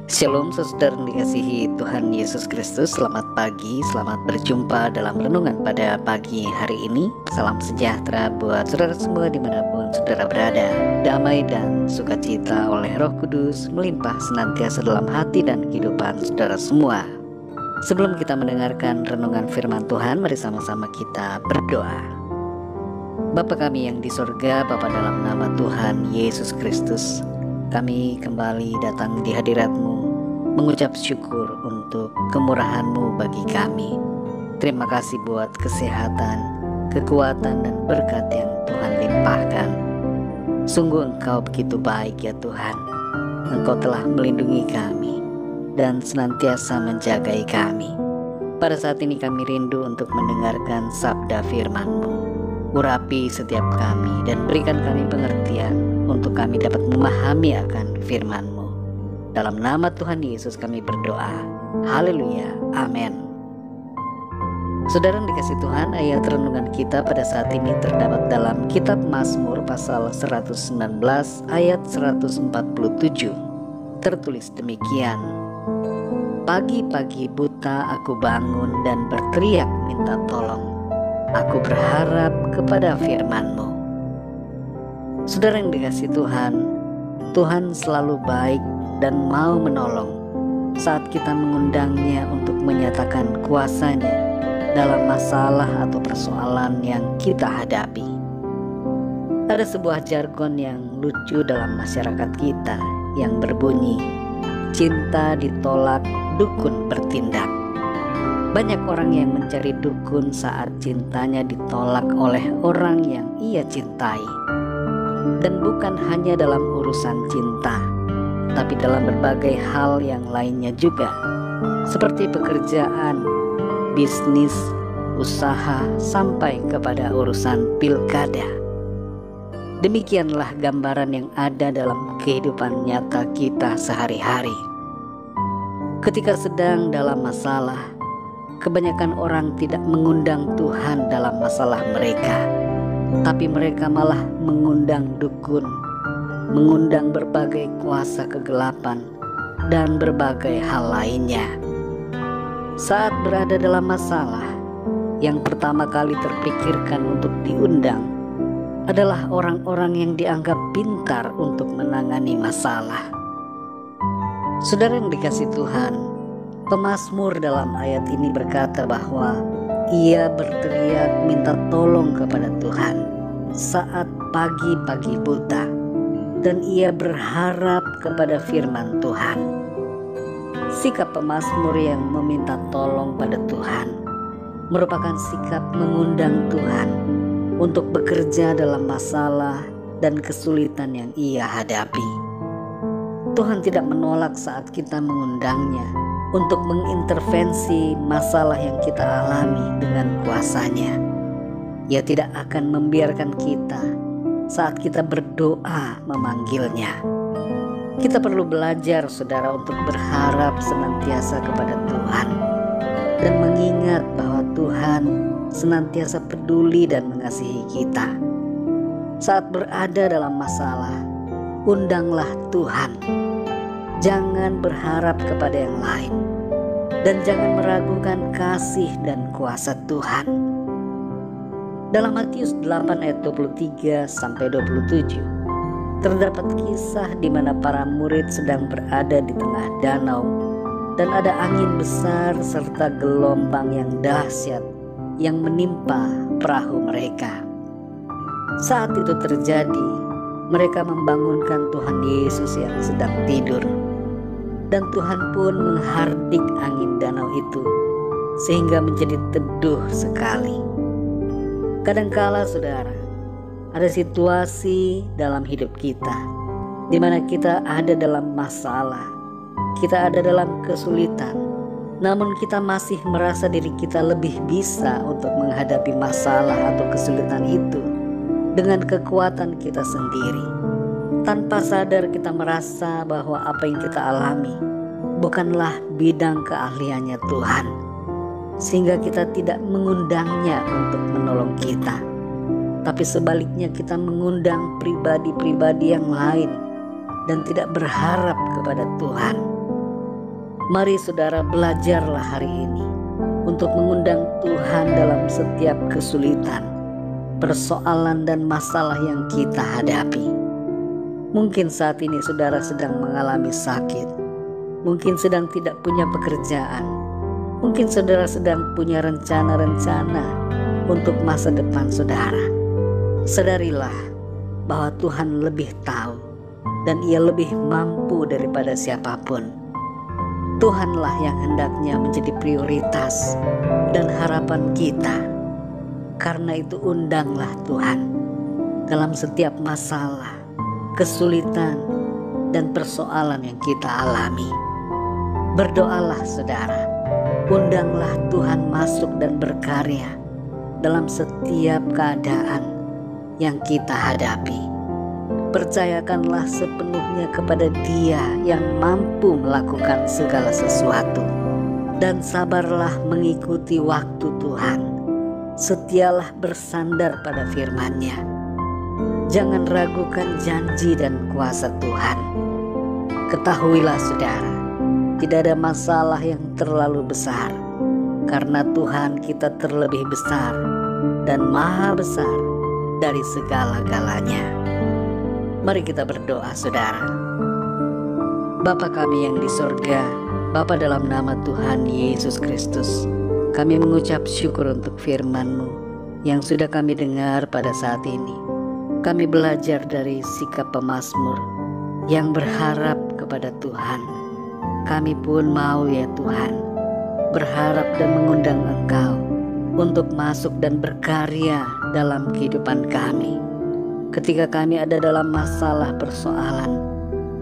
Shalom saudara yang dikasihi Tuhan Yesus Kristus. Selamat pagi, selamat berjumpa dalam renungan pada pagi hari ini. Salam sejahtera buat saudara semua dimanapun saudara berada. Damai dan sukacita oleh Roh Kudus melimpah senantiasa dalam hati dan kehidupan saudara semua. Sebelum kita mendengarkan renungan firman Tuhan, mari sama-sama kita berdoa. Bapa kami yang di sorga, Bapa dalam nama Tuhan Yesus Kristus, kami kembali datang di hadirat-Mu, mengucap syukur untuk kemurahan-Mu bagi kami. Terima kasih buat kesehatan, kekuatan, dan berkat yang Tuhan limpahkan. Sungguh Engkau begitu baik ya Tuhan. Engkau telah melindungi kami dan senantiasa menjagai kami. Pada saat ini kami rindu untuk mendengarkan sabda firman-Mu. Urapi setiap kami dan berikan kami pengertian untuk kami dapat memahami akan firman-Mu. Dalam nama Tuhan Yesus kami berdoa. Haleluya. Amin. Saudara yang dikasihi Tuhan, ayat renungan kita pada saat ini terdapat dalam kitab Mazmur pasal 119 ayat 147. Tertulis demikian. Pagi-pagi buta aku bangun dan berteriak minta tolong. Aku berharap kepada firman-Mu. Saudara yang dikasihi Tuhan, Tuhan selalu baik dan mau menolong saat kita mengundangnya untuk menyatakan kuasa-Nya dalam masalah atau persoalan yang kita hadapi. Ada sebuah jargon yang lucu dalam masyarakat kita yang berbunyi, cinta ditolak, dukun bertindak. Banyak orang yang mencari dukun saat cintanya ditolak oleh orang yang ia cintai. Dan bukan hanya dalam urusan cinta, tapi dalam berbagai hal yang lainnya juga, seperti pekerjaan, bisnis, usaha, sampai kepada urusan pilkada. Demikianlah gambaran yang ada dalam kehidupan nyata kita sehari-hari. Ketika sedang dalam masalah, kebanyakan orang tidak mengundang Tuhan dalam masalah mereka, tapi mereka malah mengundang dukun, mengundang berbagai kuasa kegelapan, dan berbagai hal lainnya. Saat berada dalam masalah, yang pertama kali terpikirkan untuk diundang adalah orang-orang yang dianggap pintar untuk menangani masalah. Saudara yang dikasihi Tuhan, pemazmur dalam ayat ini berkata bahwa ia berteriak minta tolong kepada Tuhan saat pagi-pagi buta, dan ia berharap kepada firman Tuhan. Sikap pemazmur yang meminta tolong pada Tuhan merupakan sikap mengundang Tuhan untuk bekerja dalam masalah dan kesulitan yang ia hadapi. Tuhan tidak menolak saat kita mengundangnya untuk mengintervensi masalah yang kita alami dengan kuasa-Nya. Ia tidak akan membiarkan kita saat kita berdoa memanggilnya. Kita perlu belajar saudara untuk berharap senantiasa kepada Tuhan dan mengingat bahwa Tuhan senantiasa peduli dan mengasihi kita. Saat berada dalam masalah, undanglah Tuhan. Jangan berharap kepada yang lain, dan jangan meragukan kasih dan kuasa Tuhan. Dalam Matius 8 ayat 23-27 terdapat kisah di mana para murid sedang berada di tengah danau dan ada angin besar serta gelombang yang dahsyat yang menimpa perahu mereka. Saat itu terjadi, mereka membangunkan Tuhan Yesus yang sedang tidur. Dan Tuhan pun menghardik angin danau itu sehingga menjadi teduh sekali. Kadangkala saudara, ada situasi dalam hidup kita di mana kita ada dalam masalah, kita ada dalam kesulitan, namun kita masih merasa diri kita lebih bisa untuk menghadapi masalah atau kesulitan itu dengan kekuatan kita sendiri. Tanpa sadar kita merasa bahwa apa yang kita alami bukanlah bidang keahliannya Tuhan, sehingga kita tidak mengundangnya untuk menolong kita. Tapi sebaliknya kita mengundang pribadi-pribadi yang lain dan tidak berharap kepada Tuhan. Mari saudara, belajarlah hari ini untuk mengundang Tuhan dalam setiap kesulitan, persoalan dan masalah yang kita hadapi. Mungkin saat ini saudara sedang mengalami sakit, mungkin sedang tidak punya pekerjaan, mungkin saudara sedang punya rencana-rencana untuk masa depan saudara. Sadarilah bahwa Tuhan lebih tahu dan Ia lebih mampu daripada siapapun. Tuhanlah yang hendaknya menjadi prioritas dan harapan kita. Karena itu undanglah Tuhan dalam setiap masalah, kesulitan, dan persoalan yang kita alami. Berdoalah saudara, undanglah Tuhan masuk dan berkarya dalam setiap keadaan yang kita hadapi. Percayakanlah sepenuhnya kepada Dia yang mampu melakukan segala sesuatu, dan sabarlah mengikuti waktu Tuhan. Setialah bersandar pada firman-Nya. Jangan ragukan janji dan kuasa Tuhan. Ketahuilah saudara, tidak ada masalah yang terlalu besar, karena Tuhan kita terlebih besar dan maha besar dari segala-galanya. Mari kita berdoa saudara. Bapa kami yang di sorga, Bapa dalam nama Tuhan Yesus Kristus, kami mengucap syukur untuk firman-Mu yang sudah kami dengar pada saat ini. Kami belajar dari sikap pemazmur yang berharap kepada Tuhan. Kami pun mau ya Tuhan, berharap dan mengundang Engkau untuk masuk dan berkarya dalam kehidupan kami. Ketika kami ada dalam masalah persoalan,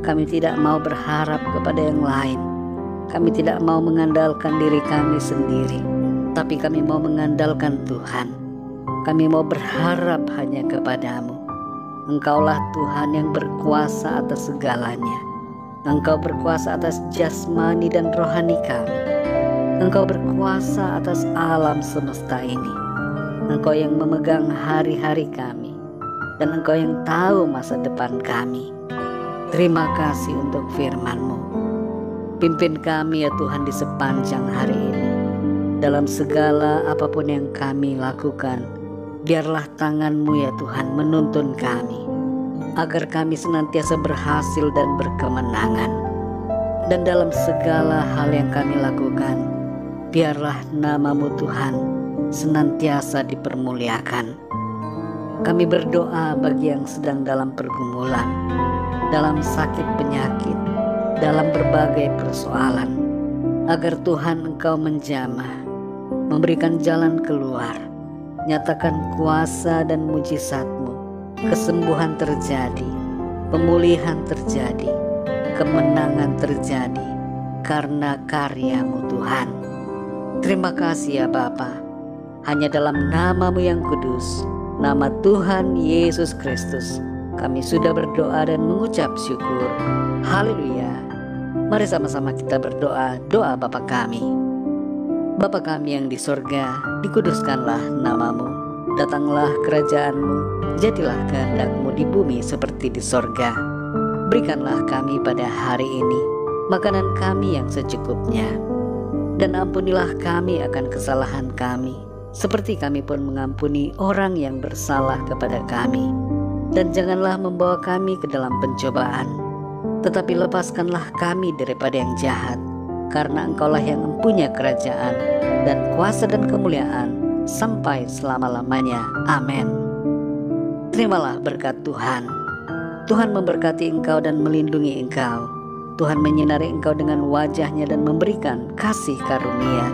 kami tidak mau berharap kepada yang lain. Kami tidak mau mengandalkan diri kami sendiri, tapi kami mau mengandalkan Tuhan. Kami mau berharap hanya kepada-Mu. Engkaulah Tuhan yang berkuasa atas segalanya. Engkau berkuasa atas jasmani dan rohani kami. Engkau berkuasa atas alam semesta ini. Engkau yang memegang hari-hari kami, dan Engkau yang tahu masa depan kami. Terima kasih untuk firman-Mu. Pimpin kami ya Tuhan di sepanjang hari ini. Dalam segala apapun yang kami lakukan, biarlah tangan-Mu ya Tuhan menuntun kami, agar kami senantiasa berhasil dan berkemenangan. Dan dalam segala hal yang kami lakukan, biarlah nama-Mu Tuhan senantiasa dipermuliakan. Kami berdoa bagi yang sedang dalam pergumulan, dalam sakit penyakit, dalam berbagai persoalan, agar Tuhan Engkau menjamah, memberikan jalan keluar. Nyatakan kuasa dan mujizat-Mu, kesembuhan terjadi, pemulihan terjadi, kemenangan terjadi, karena karya-Mu Tuhan. Terima kasih ya Bapa. Hanya dalam nama-Mu yang kudus, nama Tuhan Yesus Kristus, kami sudah berdoa dan mengucap syukur. Haleluya. Mari sama-sama kita berdoa, doa Bapa kami. Bapa kami yang di sorga, dikuduskanlah nama-Mu. Datanglah kerajaan-Mu, jadilah kehendak-Mu di bumi seperti di sorga. Berikanlah kami pada hari ini makanan kami yang secukupnya. Dan ampunilah kami akan kesalahan kami, seperti kami pun mengampuni orang yang bersalah kepada kami. Dan janganlah membawa kami ke dalam pencobaan, tetapi lepaskanlah kami daripada yang jahat. Karena Engkaulah yang mempunyai kerajaan dan kuasa dan kemuliaan sampai selama-lamanya. Amin. Terimalah berkat Tuhan. Tuhan memberkati engkau dan melindungi engkau. Tuhan menyinari engkau dengan wajah-Nya dan memberikan kasih karunia.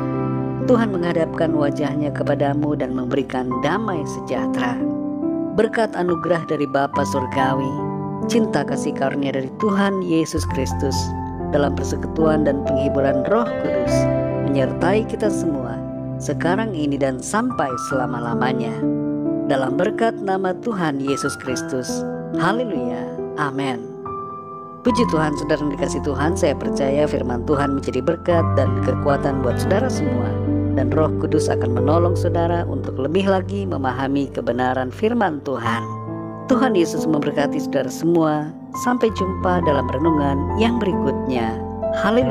Tuhan menghadapkan wajah-Nya kepadamu dan memberikan damai sejahtera. Berkat anugerah dari Bapa Surgawi, cinta kasih karunia dari Tuhan Yesus Kristus, dalam persekutuan dan penghiburan Roh Kudus, menyertai kita semua, sekarang ini dan sampai selama-lamanya. Dalam berkat nama Tuhan Yesus Kristus. Haleluya. Amin. Puji Tuhan, saudara yang dikasihi Tuhan, saya percaya firman Tuhan menjadi berkat dan kekuatan buat saudara semua. Dan Roh Kudus akan menolong saudara untuk lebih lagi memahami kebenaran firman Tuhan. Tuhan Yesus memberkati saudara semua. Sampai jumpa dalam renungan yang berikutnya. Haleluya.